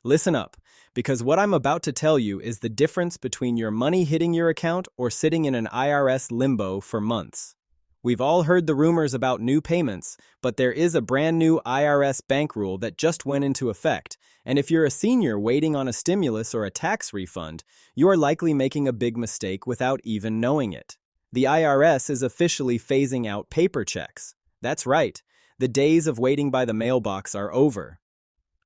Listen up, because what I'm about to tell you is the difference between your money hitting your account or sitting in an IRS limbo for months. We've all heard the rumors about new payments, but there is a brand new IRS bank rule that just went into effect, and if you're a senior waiting on a stimulus or a tax refund, you are likely making a big mistake without even knowing it. The IRS is officially phasing out paper checks. That's right, the days of waiting by the mailbox are over.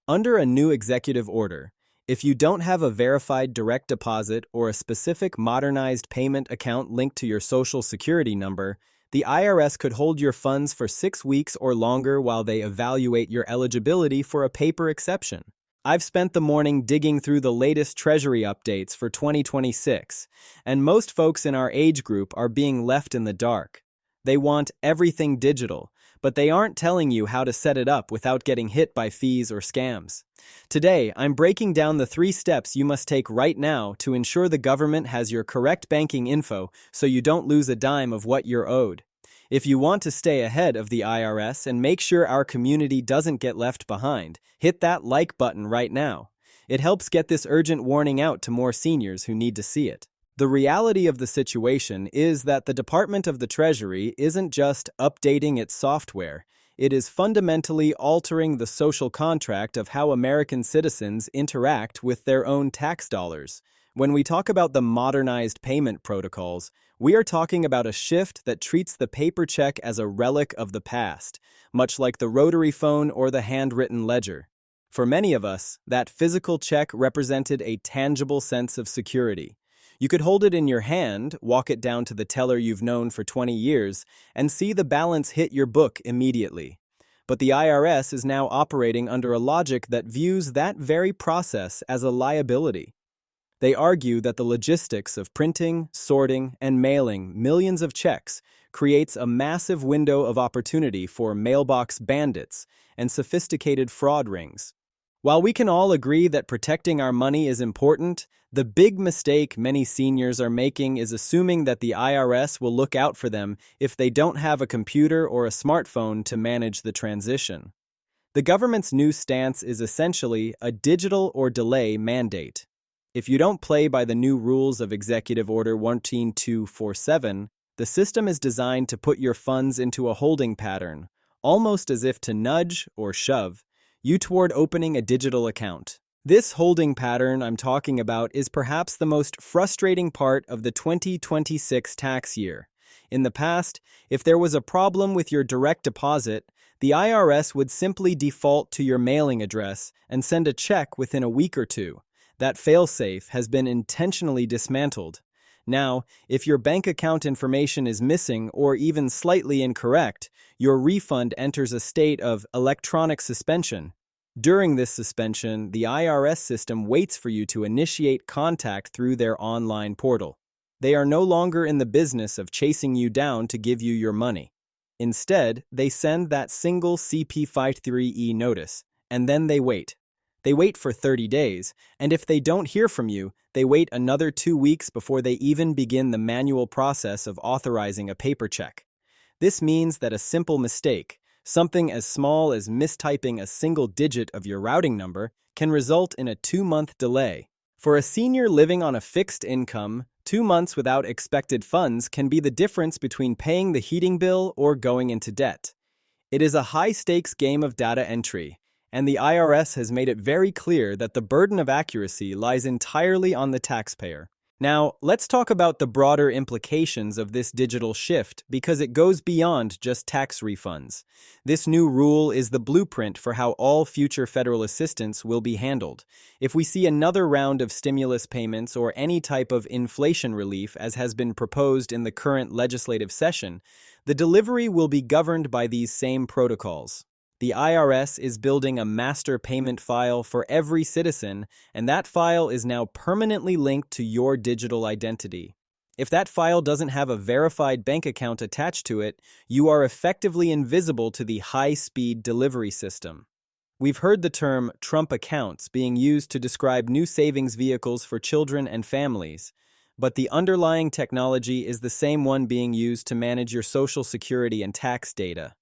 Under a new executive order, if you don't have a verified direct deposit or a specific modernized payment account linked to your Social Security number, the IRS could hold your funds for 6 weeks or longer while they evaluate your eligibility for a paper exception. I've spent the morning digging through the latest Treasury updates for 2026, and most folks in our age group are being left in the dark. They want everything digital, but they aren't telling you how to set it up without getting hit by fees or scams. Today, I'm breaking down the 3 steps you must take right now to ensure the government has your correct banking info so you don't lose a dime of what you're owed. If you want to stay ahead of the IRS and make sure our community doesn't get left behind, hit that like button right now. It helps get this urgent warning out to more seniors who need to see it. The reality of the situation is that the Department of the Treasury isn't just updating its software, it is fundamentally altering the social contract of how American citizens interact with their own tax dollars. When we talk about the modernized payment protocols, we are talking about a shift that treats the paper check as a relic of the past, much like the rotary phone or the handwritten ledger. For many of us, that physical check represented a tangible sense of security. You could hold it in your hand, walk it down to the teller you've known for 20 years, and see the balance hit your book immediately. But the IRS is now operating under a logic that views that very process as a liability. They argue that the logistics of printing, sorting, and mailing millions of checks creates a massive window of opportunity for mailbox bandits and sophisticated fraud rings. While we can all agree that protecting our money is important, the big mistake many seniors are making is assuming that the IRS will look out for them if they don't have a computer or a smartphone to manage the transition. The government's new stance is essentially a digital or delay mandate. If you don't play by the new rules of Executive Order 14247, the system is designed to put your funds into a holding pattern, almost as if to nudge or shove you toward opening a digital account. This holding pattern I'm talking about is perhaps the most frustrating part of the 2026 tax year. In the past, if there was a problem with your direct deposit, the IRS would simply default to your mailing address and send a check within a week or two. That failsafe has been intentionally dismantled. Now, if your bank account information is missing or even slightly incorrect, your refund enters a state of electronic suspension. During this suspension, the IRS system waits for you to initiate contact through their online portal. They are no longer in the business of chasing you down to give you your money. Instead, they send that single CP53E notice, and then they wait. They wait for 30 days, and if they don't hear from you, they wait another 2 weeks before they even begin the manual process of authorizing a paper check. This means that a simple mistake, something as small as mistyping a single digit of your routing number, can result in a 2-month delay. For a senior living on a fixed income, 2 months without expected funds can be the difference between paying the heating bill or going into debt. It is a high-stakes game of data entry, and the IRS has made it very clear that the burden of accuracy lies entirely on the taxpayer. Now, let's talk about the broader implications of this digital shift because it goes beyond just tax refunds. This new rule is the blueprint for how all future federal assistance will be handled. If we see another round of stimulus payments or any type of inflation relief as has been proposed in the current legislative session, the delivery will be governed by these same protocols. The IRS is building a master payment file for every citizen, and that file is now permanently linked to your digital identity. If that file doesn't have a verified bank account attached to it, you are effectively invisible to the high-speed delivery system. We've heard the term Trump accounts being used to describe new savings vehicles for children and families, but the underlying technology is the same one being used to manage your Social Security and tax data.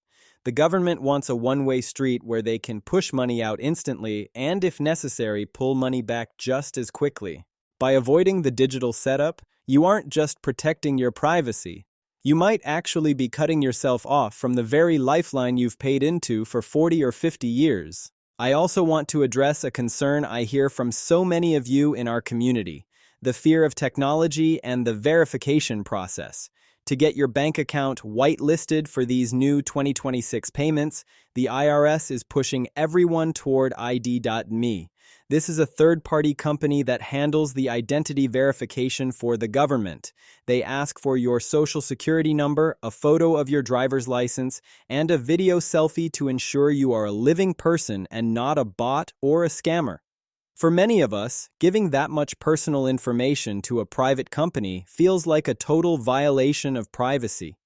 The government wants a one-way street where they can push money out instantly and, if necessary, pull money back just as quickly. By avoiding the digital setup, you aren't just protecting your privacy. You might actually be cutting yourself off from the very lifeline you've paid into for 40 or 50 years. I also want to address a concern I hear from so many of you in our community: the fear of technology and the verification process. To get your bank account whitelisted for these new 2026 payments, the IRS is pushing everyone toward ID.me. This is a third-party company that handles the identity verification for the government. They ask for your social security number, a photo of your driver's license, and a video selfie to ensure you are a living person and not a bot or a scammer. For many of us, giving that much personal information to a private company feels like a total violation of privacy.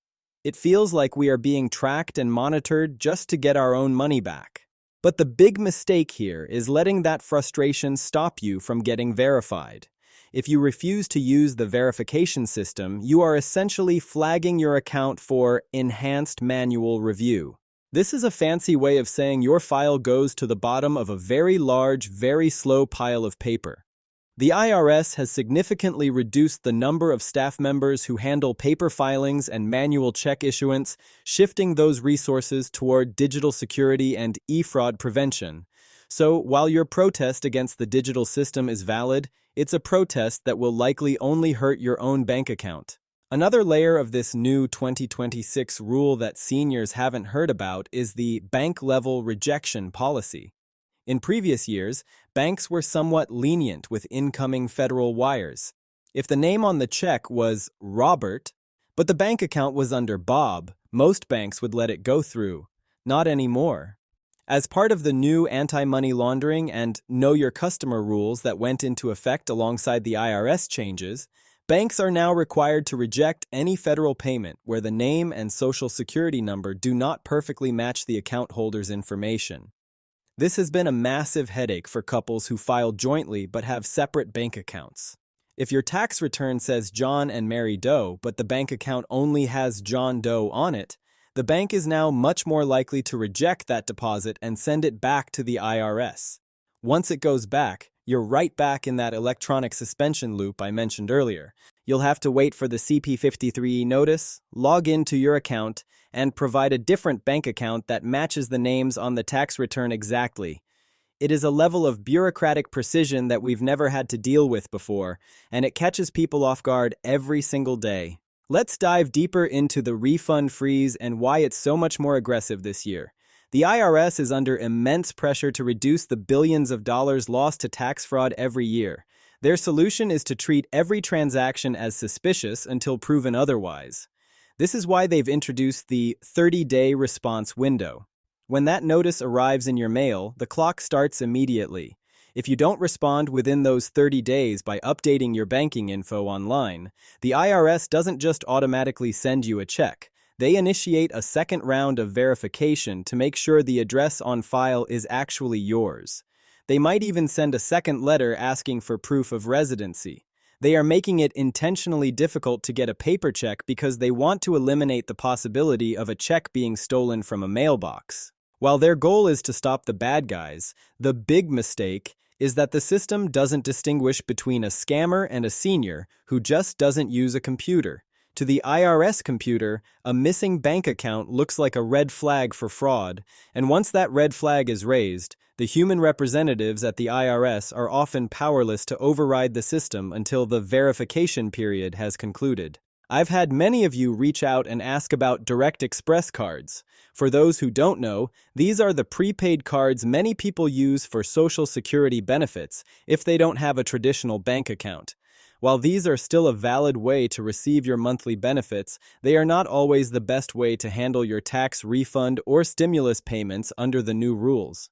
It feels like we are being tracked and monitored just to get our own money back. But the big mistake here is letting that frustration stop you from getting verified. If you refuse to use the verification system, you are essentially flagging your account for enhanced manual review. This is a fancy way of saying your file goes to the bottom of a very large, very slow pile of paper. The IRS has significantly reduced the number of staff members who handle paper filings and manual check issuance, shifting those resources toward digital security and e-fraud prevention. So, while your protest against the digital system is valid, it's a protest that will likely only hurt your own bank account. Another layer of this new 2026 rule that seniors haven't heard about is the bank-level rejection policy. In previous years, banks were somewhat lenient with incoming federal wires. If the name on the check was Robert, but the bank account was under Bob, most banks would let it go through. Not anymore. As part of the new anti-money laundering and Know Your Customer rules that went into effect alongside the IRS changes, banks are now required to reject any federal payment where the name and social security number do not perfectly match the account holder's information. This has been a massive headache for couples who file jointly but have separate bank accounts. If your tax return says John and Mary Doe, but the bank account only has John Doe on it, the bank is now much more likely to reject that deposit and send it back to the IRS. Once it goes back, you're right back in that electronic suspension loop I mentioned earlier. You'll have to wait for the CP53E notice, log into your account, and provide a different bank account that matches the names on the tax return exactly. It is a level of bureaucratic precision that we've never had to deal with before, and it catches people off guard every single day. Let's dive deeper into the refund freeze and why it's so much more aggressive this year. The IRS is under immense pressure to reduce the billions of dollars lost to tax fraud every year. Their solution is to treat every transaction as suspicious until proven otherwise. This is why they've introduced the 30-day response window. When that notice arrives in your mail, the clock starts immediately. If you don't respond within those 30 days by updating your banking info online, the IRS doesn't just automatically send you a check. They initiate a second round of verification to make sure the address on file is actually yours. They might even send a second letter asking for proof of residency. They are making it intentionally difficult to get a paper check because they want to eliminate the possibility of a check being stolen from a mailbox. While their goal is to stop the bad guys, the big mistake is that the system doesn't distinguish between a scammer and a senior who just doesn't use a computer. To the IRS computer, a missing bank account looks like a red flag for fraud, and once that red flag is raised, the human representatives at the IRS are often powerless to override the system until the verification period has concluded. I've had many of you reach out and ask about Direct Express cards. For those who don't know, these are the prepaid cards many people use for Social Security benefits if they don't have a traditional bank account. While these are still a valid way to receive your monthly benefits, they are not always the best way to handle your tax refund or stimulus payments under the new rules.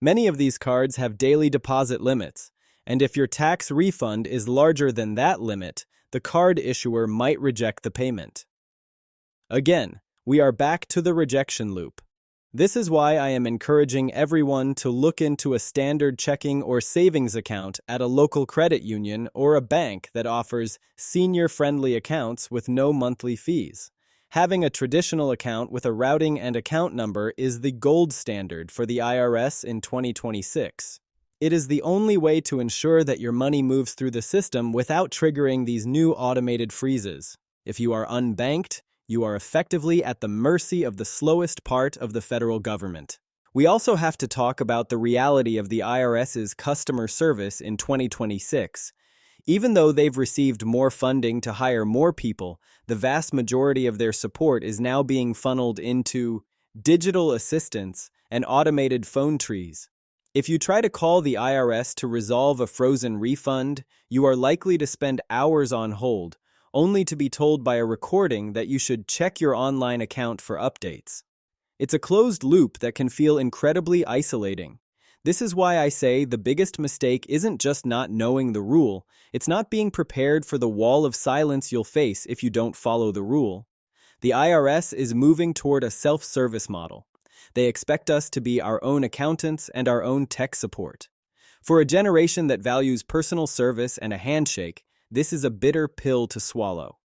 Many of these cards have daily deposit limits, and if your tax refund is larger than that limit, the card issuer might reject the payment. Again, we are back to the rejection loop. This is why I am encouraging everyone to look into a standard checking or savings account at a local credit union or a bank that offers senior-friendly accounts with no monthly fees. Having a traditional account with a routing and account number is the gold standard for the IRS in 2026. It is the only way to ensure that your money moves through the system without triggering these new automated freezes. If you are unbanked, you are effectively at the mercy of the slowest part of the federal government. We also have to talk about the reality of the IRS's customer service in 2026. Even though they've received more funding to hire more people, the vast majority of their support is now being funneled into digital assistants and automated phone trees. If you try to call the IRS to resolve a frozen refund, you are likely to spend hours on hold, only to be told by a recording that you should check your online account for updates. It's a closed loop that can feel incredibly isolating. This is why I say the biggest mistake isn't just not knowing the rule, it's not being prepared for the wall of silence you'll face if you don't follow the rule. The IRS is moving toward a self-service model. They expect us to be our own accountants and our own tech support. For a generation that values personal service and a handshake, this is a bitter pill to swallow.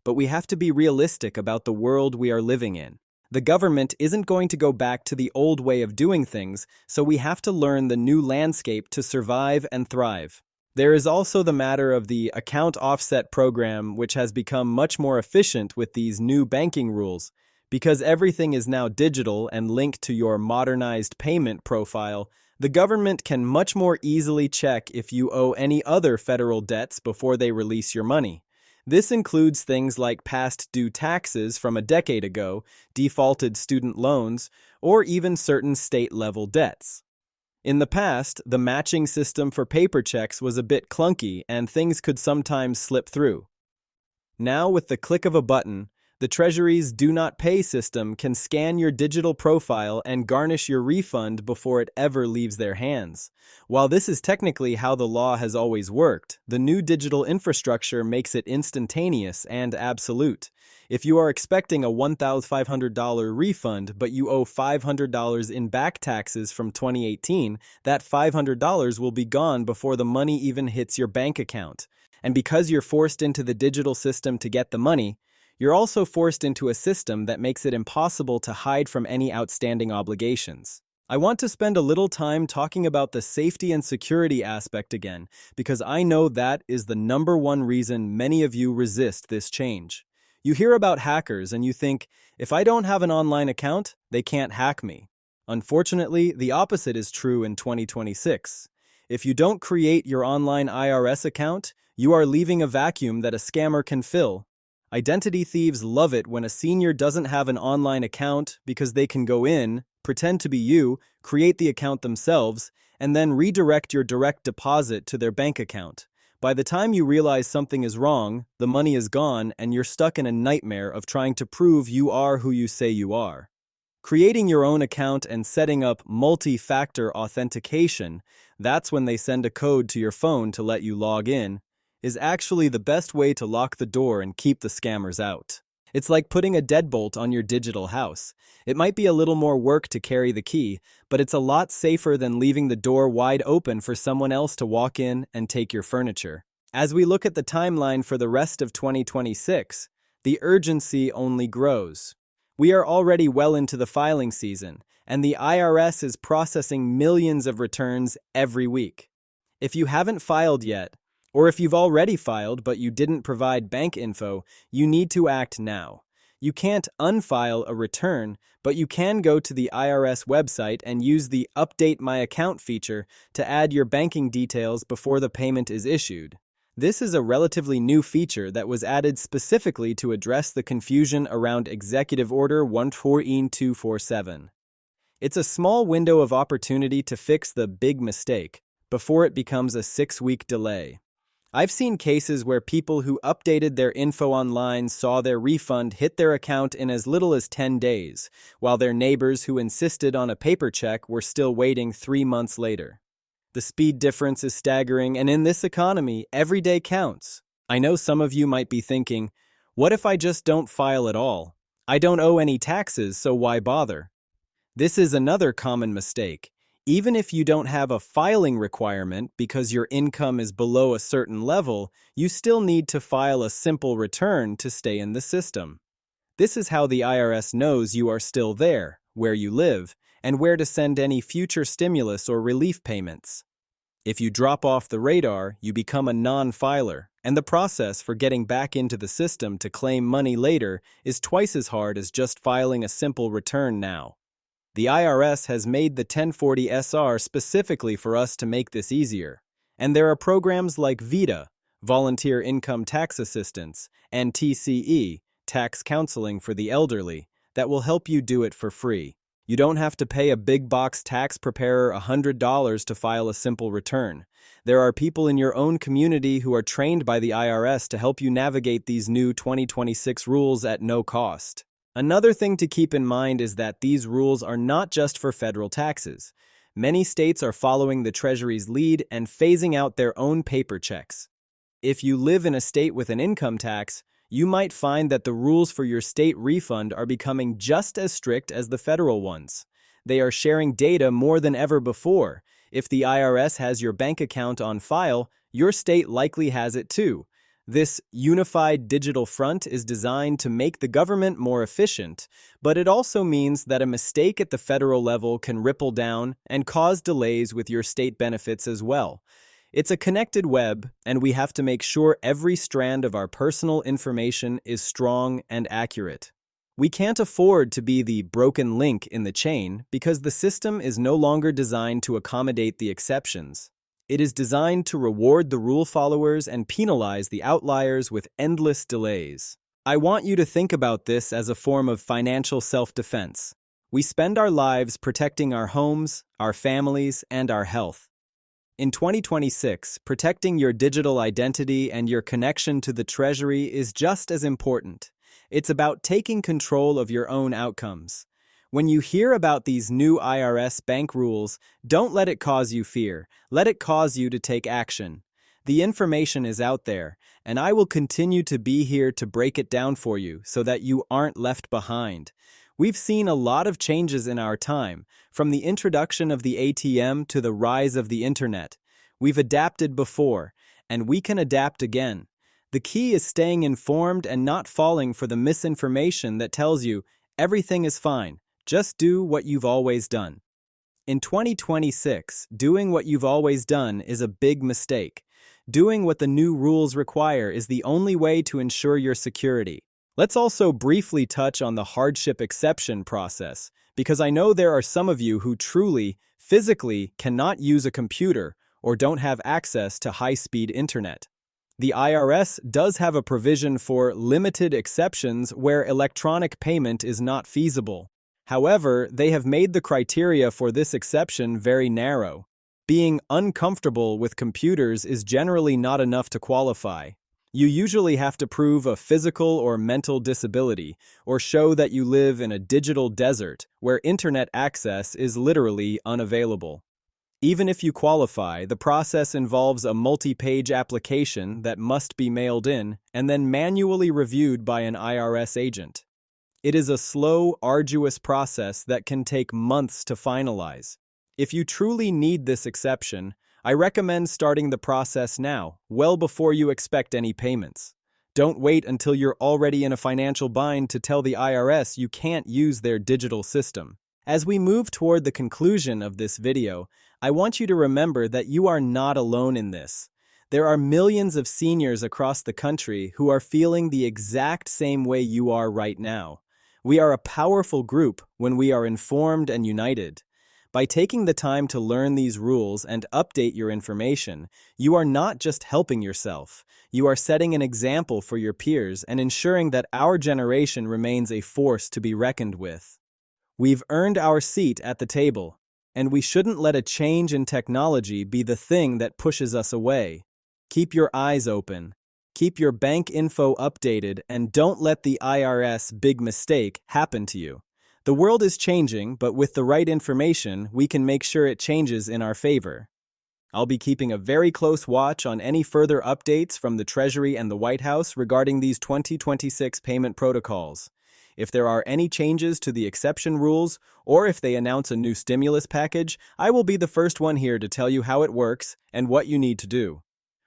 But we have to be realistic about the world we are living in. The government isn't going to go back to the old way of doing things, so we have to learn the new landscape to survive and thrive. There is also the matter of the account offset program, which has become much more efficient with these new banking rules. Because everything is now digital and linked to your modernized payment profile, the government can much more easily check if you owe any other federal debts before they release your money. This includes things like past due taxes from a decade ago, defaulted student loans, or even certain state-level debts. In the past, the matching system for paper checks was a bit clunky and things could sometimes slip through. Now, with the click of a button, the Treasury's Do Not Pay system can scan your digital profile and garnish your refund before it ever leaves their hands. While this is technically how the law has always worked, the new digital infrastructure makes it instantaneous and absolute. If you are expecting a $1,500 refund but you owe $500 in back taxes from 2018, that $500 will be gone before the money even hits your bank account. And because you're forced into the digital system to get the money, you're also forced into a system that makes it impossible to hide from any outstanding obligations. I want to spend a little time talking about the safety and security aspect again, because I know that is the #1 reason many of you resist this change. You hear about hackers and you think, if I don't have an online account, they can't hack me. Unfortunately, the opposite is true in 2026. If you don't create your online IRS account, you are leaving a vacuum that a scammer can fill. Identity thieves love it when a senior doesn't have an online account because they can go in, pretend to be you, create the account themselves, and then redirect your direct deposit to their bank account. By the time you realize something is wrong, the money is gone and you're stuck in a nightmare of trying to prove you are who you say you are. Creating your own account and setting up multi-factor authentication, that's when they send a code to your phone to let you log in, is actually the best way to lock the door and keep the scammers out. It's like putting a deadbolt on your digital house. It might be a little more work to carry the key, but it's a lot safer than leaving the door wide open for someone else to walk in and take your furniture. As we look at the timeline for the rest of 2026, the urgency only grows. We are already well into the filing season, and the IRS is processing millions of returns every week. If you haven't filed yet, or if you've already filed but you didn't provide bank info, you need to act now. You can't unfile a return, but you can go to the IRS website and use the Update My Account feature to add your banking details before the payment is issued. This is a relatively new feature that was added specifically to address the confusion around Executive Order 14247. It's a small window of opportunity to fix the big mistake before it becomes a 6-week delay. I've seen cases where people who updated their info online saw their refund hit their account in as little as 10 days, while their neighbors who insisted on a paper check were still waiting 3 months later. The speed difference is staggering, and in this economy, every day counts. I know some of you might be thinking, what if I just don't file at all? I don't owe any taxes, so why bother? This is another common mistake. Even if you don't have a filing requirement because your income is below a certain level, you still need to file a simple return to stay in the system. This is how the IRS knows you are still there, where you live, and where to send any future stimulus or relief payments. If you drop off the radar, you become a non-filer, and the process for getting back into the system to claim money later is twice as hard as just filing a simple return now. The IRS has made the 1040 SR specifically for us to make this easier, and there are programs like VITA, Volunteer Income Tax Assistance, and TCE, Tax Counseling for the Elderly, that will help you do it for free. You don't have to pay a big box tax preparer $100 to file a simple return. There are people in your own community who are trained by the IRS to help you navigate these new 2026 rules at no cost. Another thing to keep in mind is that these rules are not just for federal taxes. Many states are following the Treasury's lead and phasing out their own paper checks. If you live in a state with an income tax, you might find that the rules for your state refund are becoming just as strict as the federal ones. They are sharing data more than ever before. If the IRS has your bank account on file, your state likely has it too. This unified digital front is designed to make the government more efficient, but it also means that a mistake at the federal level can ripple down and cause delays with your state benefits as well. It's a connected web, and we have to make sure every strand of our personal information is strong and accurate. We can't afford to be the broken link in the chain because the system is no longer designed to accommodate the exceptions. It is designed to reward the rule followers and penalize the outliers with endless delays. I want you to think about this as a form of financial self-defense. We spend our lives protecting our homes, our families, and our health. In 2026, protecting your digital identity and your connection to the Treasury is just as important. It's about taking control of your own outcomes. When you hear about these new IRS bank rules, don't let it cause you fear. Let it cause you to take action. The information is out there, and I will continue to be here to break it down for you so that you aren't left behind. We've seen a lot of changes in our time, from the introduction of the ATM to the rise of the internet. We've adapted before, and we can adapt again. The key is staying informed and not falling for the misinformation that tells you everything is fine. Just do what you've always done. In 2026, doing what you've always done is a big mistake. Doing what the new rules require is the only way to ensure your security. Let's also briefly touch on the hardship exception process, because I know there are some of you who truly, physically, cannot use a computer or don't have access to high-speed internet. The IRS does have a provision for limited exceptions where electronic payment is not feasible. However, they have made the criteria for this exception very narrow. Being uncomfortable with computers is generally not enough to qualify. You usually have to prove a physical or mental disability, or show that you live in a digital desert where internet access is literally unavailable. Even if you qualify, the process involves a multi-page application that must be mailed in and then manually reviewed by an IRS agent. It is a slow, arduous process that can take months to finalize. If you truly need this exception, I recommend starting the process now, well before you expect any payments. Don't wait until you're already in a financial bind to tell the IRS you can't use their digital system. As we move toward the conclusion of this video, I want you to remember that you are not alone in this. There are millions of seniors across the country who are feeling the exact same way you are right now. We are a powerful group when we are informed and united. By taking the time to learn these rules and update your information, you are not just helping yourself. You are setting an example for your peers and ensuring that our generation remains a force to be reckoned with. We've earned our seat at the table, and we shouldn't let a change in technology be the thing that pushes us away. Keep your eyes open. Keep your bank info updated, and don't let the IRS big mistake happen to you. The world is changing, but with the right information, we can make sure it changes in our favor. I'll be keeping a very close watch on any further updates from the Treasury and the White House regarding these 2026 payment protocols. If there are any changes to the exception rules, or if they announce a new stimulus package, I will be the first one here to tell you how it works and what you need to do.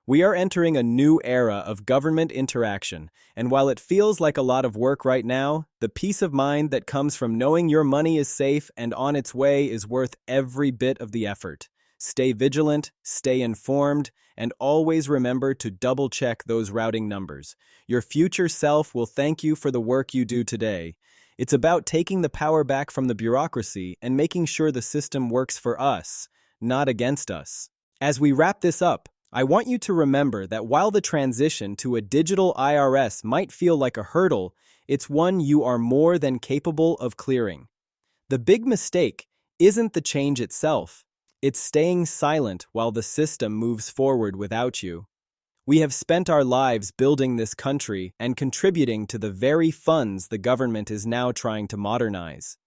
We are entering a new era of government interaction, and while it feels like a lot of work right now, the peace of mind that comes from knowing your money is safe and on its way is worth every bit of the effort. Stay vigilant, stay informed, and always remember to double-check those routing numbers. Your future self will thank you for the work you do today. It's about taking the power back from the bureaucracy and making sure the system works for us, not against us. As we wrap this up, I want you to remember that while the transition to a digital IRS might feel like a hurdle, it's one you are more than capable of clearing. The big mistake isn't the change itself. It's staying silent while the system moves forward without you. We have spent our lives building this country and contributing to the very funds the government is now trying to modernize.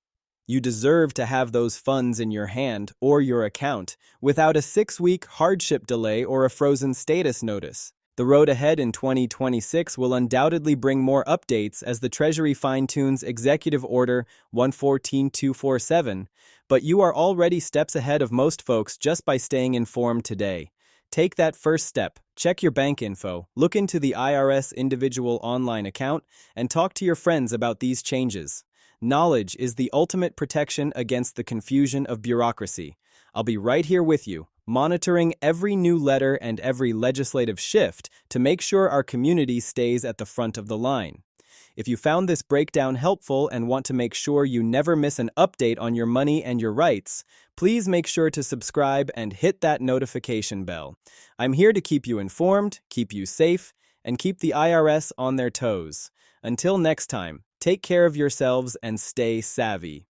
You deserve to have those funds in your hand or your account without a 6-week hardship delay or a frozen status notice. The road ahead in 2026 will undoubtedly bring more updates as the Treasury fine-tunes Executive Order 114247, but you are already steps ahead of most folks just by staying informed today. Take that first step, check your bank info, look into the IRS individual online account, and talk to your friends about these changes. Knowledge is the ultimate protection against the confusion of bureaucracy. I'll be right here with you, monitoring every new letter and every legislative shift to make sure our community stays at the front of the line. If you found this breakdown helpful and want to make sure you never miss an update on your money and your rights, please make sure to subscribe and hit that notification bell. I'm here to keep you informed, keep you safe, and keep the IRS on their toes. Until next time, take care of yourselves and stay savvy.